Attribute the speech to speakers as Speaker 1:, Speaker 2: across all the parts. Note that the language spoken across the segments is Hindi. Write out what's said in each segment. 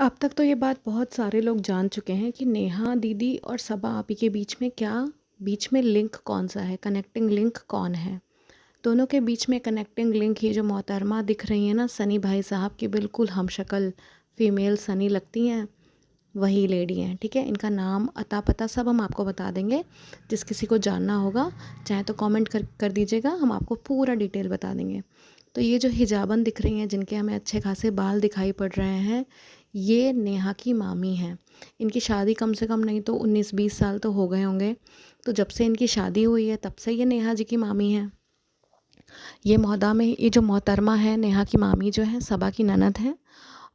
Speaker 1: अब तक तो ये बात बहुत सारे लोग जान चुके हैं कि नेहा दीदी और सबा आपी के बीच में लिंक कौन सा है, कनेक्टिंग लिंक कौन है। दोनों के बीच में कनेक्टिंग लिंक ये जो मोहतरमा दिख रही है ना, सनी भाई साहब की बिल्कुल हमशक्ल फ़ीमेल सनी लगती हैं, वही लेडी हैं। ठीक है, इनका नाम अता पता सब हम आपको बता देंगे। जिस किसी को जानना होगा चाहे तो कमेंट कर दीजिएगा, हम आपको पूरा डिटेल बता देंगे। तो ये जो हिजाबन दिख रही हैं, जिनके हमें अच्छे खासे बाल दिखाई पड़ रहे हैं, ये नेहा की मामी हैं। इनकी शादी कम से कम नहीं तो 19-20 साल तो हो गए होंगे। तो जब से इनकी शादी हुई है तब से ये नेहा जी की मामी हैं। ये जो मोहतरमा है नेहा की मामी जो है सबा की ननद हैं,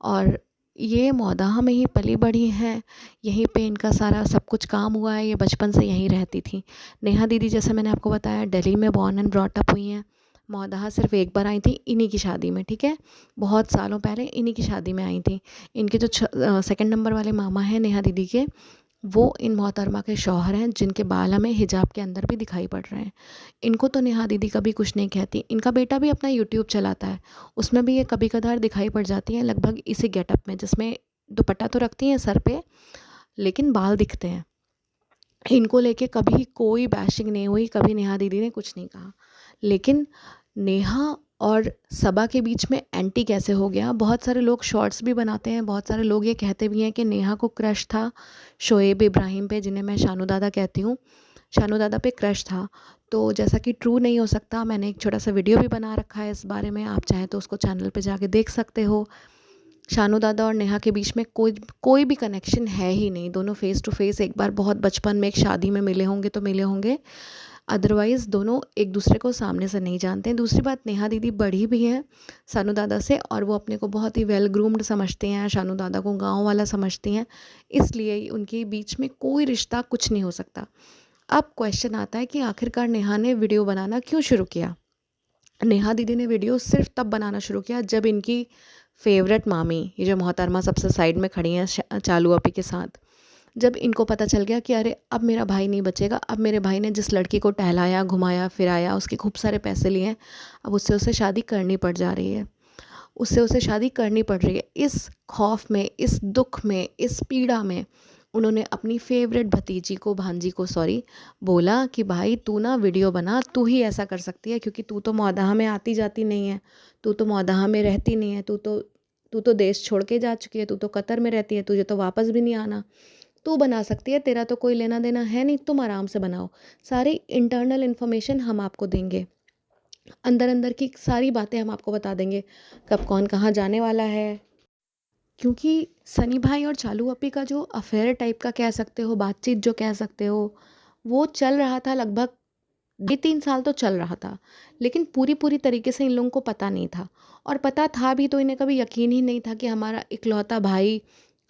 Speaker 1: और ये मौदाहा में ही पली बढ़ी हैं। यहीं पे इनका सारा सब कुछ काम हुआ है, ये बचपन से यहीं रहती थी। नेहा दीदी जैसे मैंने आपको बताया दिल्ली में बॉर्न एंड ब्रॉट अप हुई हैं। मौदाहा सिर्फ एक बार आई थी इन्हीं की शादी में। ठीक है, बहुत सालों पहले इन्हीं की शादी में आई थी। इनके जो सेकंड नंबर वाले मामा हैं नेहा दीदी के, वो इन मोहतरमा के शौहर हैं, जिनके बाल हमें हिजाब के अंदर भी दिखाई पड़ रहे हैं। इनको तो नेहा दीदी कभी कुछ नहीं कहती। इनका बेटा भी अपना यूट्यूब चलाता है, उसमें भी ये कभी कदार दिखाई पड़ जाती हैं, लगभग इसी गेटअप में, जिसमें दुपट्टा तो रखती हैं सर पे लेकिन बाल दिखते हैं। इनको लेके कभी कोई बैशिंग नहीं हुई, कभी नेहा दीदी ने कुछ नहीं कहा। लेकिन नेहा और सबा के बीच में एंटी कैसे हो गया, बहुत सारे लोग शॉर्ट्स भी बनाते हैं, बहुत सारे लोग ये कहते भी हैं कि नेहा को क्रश था शोएब इब्राहिम पे, जिन्हें मैं शानू दादा कहती हूँ। शानू दादा पे क्रश था। तो जैसा कि ट्रू नहीं हो सकता, मैंने एक छोटा सा वीडियो भी बना रखा है इस बारे में, आप चाहें तो उसको चैनल पे जाके देख सकते हो। शानू दादा और नेहा के बीच में कोई भी कनेक्शन है ही नहीं। दोनों फेस टू फेस एक बार बहुत बचपन में एक शादी में मिले होंगे तो मिले होंगे, अदरवाइज़ दोनों एक दूसरे को सामने से नहीं जानते हैं। दूसरी बात, नेहा दीदी बड़ी भी हैं शानू दादा से, और वो अपने को बहुत ही वेल ग्रूम्ड समझती हैं, शानू दादा को गाँव वाला समझती हैं, इसलिए उनके बीच में कोई रिश्ता कुछ नहीं हो सकता। अब क्वेश्चन आता है कि आखिरकार नेहा ने वीडियो बनाना क्यों शुरू किया। नेहा दीदी ने वीडियो सिर्फ तब बनाना शुरू किया जब इनकी फेवरेट मामी, ये जो मोहतरमा सबसे साइड में खड़ी हैं चालू अपी के साथ, जब इनको पता चल गया कि अरे अब मेरा भाई नहीं बचेगा, अब मेरे भाई ने जिस लड़की को टहलाया घुमाया फिराया, उसके खूब सारे पैसे लिए हैं, अब उससे उसे शादी करनी पड़ जा रही है, उससे उसे शादी करनी पड़ रही है। इस खौफ में, इस दुख में, इस पीड़ा में उन्होंने अपनी फेवरेट भतीजी को, भांजी को सॉरी, बोला कि भाई तू ना वीडियो बना, तू ही ऐसा कर सकती है, क्योंकि तू तो मौदाहा में आती जाती नहीं है, तू तो मौदाहा में रहती नहीं है, तू तो देश छोड़ के जा चुकी है, तू तो कतर में रहती है, तुझे तो वापस भी नहीं आना, तू बना सकती है, तेरा तो कोई लेना देना है नहीं, तुम आराम से बनाओ, सारी इंटरनल इन्फॉर्मेशन हम आपको देंगे, अंदर अंदर की सारी बातें हम आपको बता देंगे, कब कौन कहाँ जाने वाला है। क्योंकि सनी भाई और चालू अपी का जो अफेयर टाइप का कह सकते हो, बातचीत जो कह सकते हो, वो चल रहा था लगभग 2-3 साल तो चल रहा था, लेकिन पूरी पूरी तरीके से इन लोगों को पता नहीं था। और पता था भी तो इन्हें कभी यकीन ही नहीं था कि हमारा इकलौता भाई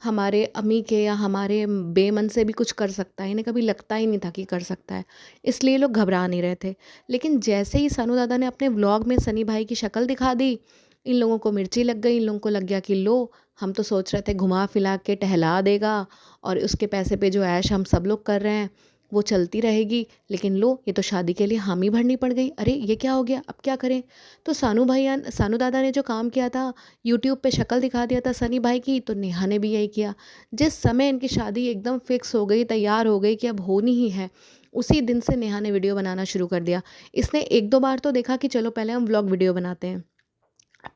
Speaker 1: हमारे अम्मी के या हमारे बेमन से भी कुछ कर सकता है। इन्हें कभी लगता ही नहीं था कि कर सकता है, इसलिए लोग घबरा नहीं रहे थे। लेकिन जैसे ही सानू दादा ने अपने व्लॉग में सनी भाई की शक्ल दिखा दी, इन लोगों को मिर्ची लग गई। इन लोगों को लग गया कि लो, हम तो सोच रहे थे घुमा फिरा के टहला देगा और उसके पैसे पे जो ऐश हम सब लोग कर रहे हैं वो चलती रहेगी, लेकिन लो ये तो शादी के लिए हामी भरनी पड़ गई। अरे ये क्या हो गया, अब क्या करें। तो सानू दादा ने जो काम किया था, यूट्यूब पे शक्ल दिखा दिया था सनी भाई की, तो नेहा ने भी यही किया। जिस समय इनकी शादी एकदम फिक्स हो गई, तैयार हो गई कि अब होनी ही है, उसी दिन से नेहा ने वीडियो बनाना शुरू कर दिया। इसने 1-2 बार तो देखा कि चलो पहले हम व्लॉग वीडियो बनाते हैं,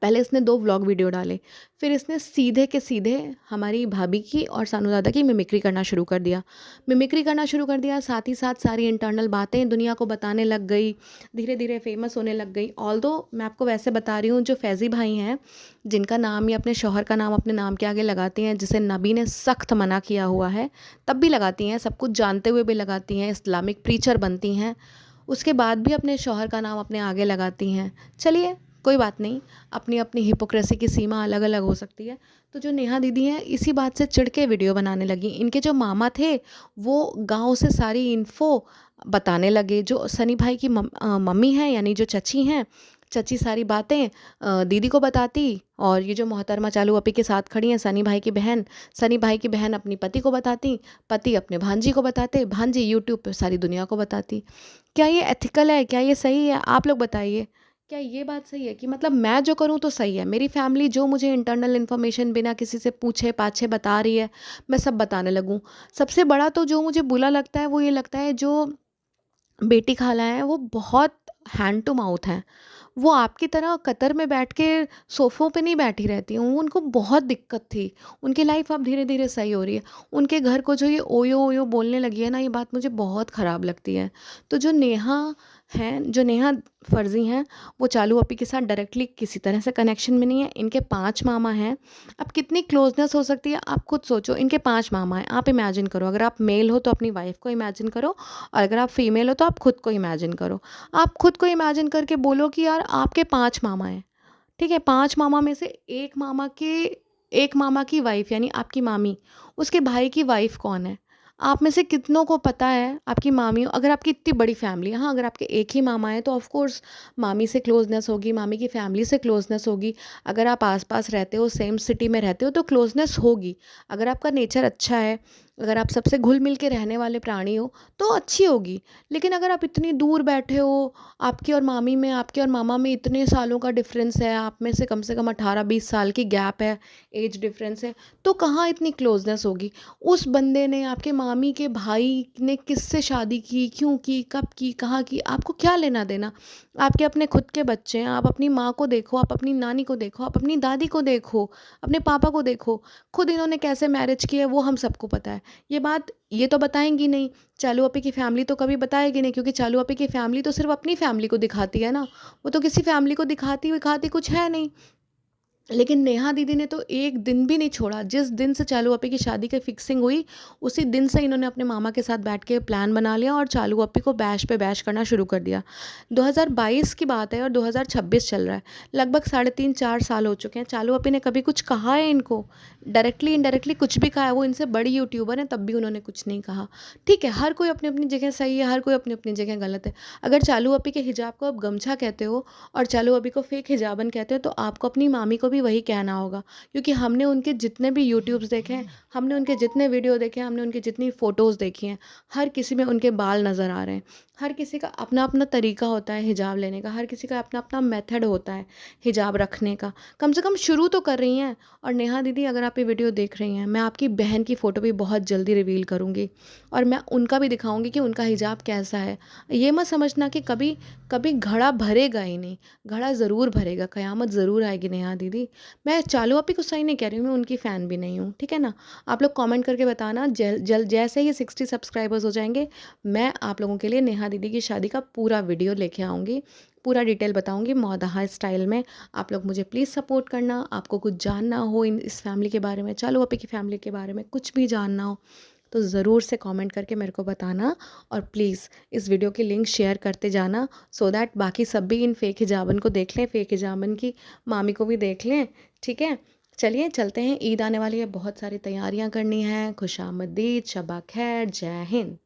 Speaker 1: पहले इसने 2 व्लॉग वीडियो डाले, फिर इसने सीधे के सीधे हमारी भाभी की और सानू दादा की मिमिक्री करना शुरू कर दिया। साथ ही साथ सारी इंटरनल बातें दुनिया को बताने लग गई, धीरे धीरे फेमस होने लग गई। ऑल्दो मैं आपको वैसे बता रही हूँ, जो फैज़ी भाई हैं, जिनका नाम या अपने शौहर का नाम अपने नाम के आगे लगाती हैं, जिसे नबी ने सख्त मना किया हुआ है, तब भी लगाती हैं, सब कुछ जानते हुए भी लगाती हैं, इस्लामिक प्रीचर बनती हैं, उसके बाद भी अपने शौहर का नाम अपने आगे लगाती हैं। चलिए कोई बात नहीं, अपनी अपनी हिपोक्रेसी की सीमा अलग अलग हो सकती है। तो जो नेहा दीदी हैं, इसी बात से चिढ़ के वीडियो बनाने लगी। इनके जो मामा थे वो गांव से सारी इन्फो बताने लगे। जो सनी भाई की मम्मी हैं, यानी जो चची हैं, चची सारी बातें दीदी को बताती, और ये जो मोहतरमा चालू अपी के साथ खड़ी हैं, सनी भाई की बहन अपनी पति को बताती, पति अपने भांजी को बताते, भांजी यूट्यूब पे सारी दुनिया को बताती। क्या ये एथिकल है, क्या ये सही है, आप लोग बताइए। क्या ये बात सही है कि मतलब मैं जो करूँ तो सही है, मेरी फैमिली जो मुझे इंटरनल इन्फॉर्मेशन बिना किसी से पूछे-पाछे बता रही है, मैं सब बताने लगूँ? सबसे बड़ा तो जो मुझे बुरा लगता है वो ये लगता है, जो बेटी खाला हैं वो बहुत हैंड टू माउथ हैं। वो आपकी तरह कतर में बैठ के सोफ़ों पे नहीं बैठी रहती हैं, उनको बहुत दिक्कत थी। उनकी लाइफ़ अब धीरे-धीरे सही हो रही है। उनके घर को जो ये ओयो ओयो बोलने लगी है ना, ये बात मुझे बहुत ख़राब लगती है। तो जो नेहा फ़र्ज़ी हैं, वो चालू अपी के साथ डायरेक्टली किसी तरह से कनेक्शन में नहीं है। इनके 5 मामा हैं। अब कितनी क्लोज़नेस हो सकती है, आप खुद सोचो। इनके 5 मामा हैं, आप इमेजिन करो। अगर आप मेल हो तो अपनी वाइफ़ को इमेजिन करो, और अगर आप फीमेल हो तो आप खुद को इमेजिन करो। आप खुद को इमेजिन करके बोलो कि यार आपके 5 मामा हैं, ठीक है? 5 मामा में से एक मामा की वाइफ़ यानी आपकी मामी, उसके भाई की वाइफ़ कौन है? आप में से कितनों को पता है आपकी मामी, अगर आपकी इतनी बड़ी फैमिली है, हाँ, अगर आपके एक ही मामा हैं तो ऑफ़ कोर्स मामी से क्लोज़नेस होगी, मामी की फैमिली से क्लोज़नेस होगी। अगर आप आस-पास रहते हो, सेम सिटी में रहते हो तो क्लोज़नेस होगी। अगर आपका नेचर अच्छा है, अगर आप सबसे घुल-मिल के रहने वाले प्राणी हो, तो अच्छी होगी। लेकिन अगर आप इतनी दूर बैठे हो, आपके और मामा में इतने सालों का डिफ़रेंस है, आप में से कम 18-20 साल की गैप है, एज डिफ़रेंस है, तो कहाँ इतनी क्लोज़नेस होगी? उस बंदे ने, आपके मामी के भाई ने किससे शादी की, क्यों की, कब की, कहाँ की, आपको क्या लेना-देना? आपके अपने खुद के बच्चे हैं, आप अपनी माँ को देखो, आप अपनी नानी को देखो, आप अपनी दादी को देखो, अपने पापा को देखो। खुद इन्होंने कैसे मैरिज की है वो हम सबको पता है। ये तो बताएँगी नहीं, चालू आपी की फैमिली तो कभी बताएगी नहीं, क्योंकि चालू आपी की फैमिली तो सिर्फ़ अपनी फैमिली को दिखाती है ना, वो तो किसी फैमिली को दिखाती-विखाती कुछ है नहीं। लेकिन नेहा दीदी ने तो एक दिन भी नहीं छोड़ा। जिस दिन से चालू अपी की शादी की फिक्सिंग हुई, उसी दिन से इन्होंने अपने मामा के साथ बैठ के प्लान बना लिया और चालू अपी को बैश पे बैश करना शुरू कर दिया। 2022 की बात है और 2026 चल रहा है। लगभग साढ़े 3-4 साल हो चुके हैं। चालू अपी ने कभी कुछ कहा है इनको? डायरेक्टली, इनडायरेक्टली कुछ भी कहा है? वो इनसे बड़ी यूट्यूबर हैं, तब भी उन्होंने कुछ नहीं कहा। ठीक है, हर कोई अपनी-अपनी जगह सही है, हर कोई अपनी-अपनी जगह गलत है। अगर चालू अपी के हिजाब को आप गमछा कहते हो और चालू अभी को फेक हिजाबन कहते हो, तो आपको अपनी मामी को भी वही कहना होगा, क्योंकि हमने उनके जितने भी यूट्यूब्स देखे हैं, हमने उनके जितने वीडियो देखे हैं, हमने उनकी जितनी फ़ोटोज़ देखी हैं, हर किसी में उनके बाल नज़र आ रहे हैं। हर किसी का अपना-अपना तरीका होता है हिजाब लेने का, हर किसी का अपना-अपना मेथड होता है हिजाब रखने का। कम से कम शुरू तो कर रही हैं। और नेहा दीदी, अगर आप ये वीडियो देख रही हैं, मैं आपकी बहन की फ़ोटो भी बहुत जल्दी रिवील करूँगी और मैं उनका भी दिखाऊँगी कि उनका हिजाब कैसा है। ये मत समझना कि कभी कभी घड़ा भरेगा ही नहीं, घड़ा ज़रूर भरेगा, क़यामत ज़रूर आएगी नेहा दीदी। मैं चालू आपी को सही नहीं कह रही हूँ, मैं उनकी फ़ैन भी नहीं हूँ, ठीक है ना? आप लोग कमेंट करके बताना, जैसे ही 60 सब्सक्राइबर्स हो जाएँगे, मैं आप लोगों के लिए नेहा दीदी की शादी का पूरा वीडियो लेके आऊँगी, पूरा डिटेल बताऊँगी मौदहा स्टाइल में। आप लोग मुझे प्लीज़ सपोर्ट करना। आपको कुछ जानना हो इस फैमिली के बारे में, चालू आपी की फैमिली के बारे में कुछ भी जानना हो, तो ज़रूर से कमेंट करके मेरे को बताना। और प्लीज़ इस वीडियो की लिंक शेयर करते जाना, सो दैट बाकी सब भी इन फेक हिजाबन को देख लें, फेक हिजाबन की मामी को भी देख लें, ठीक है? चलिए चलते हैं, ईद आने वाली है, बहुत सारी तैयारियां करनी हैं। खुशामदीद, शब खैर, जय हिंद।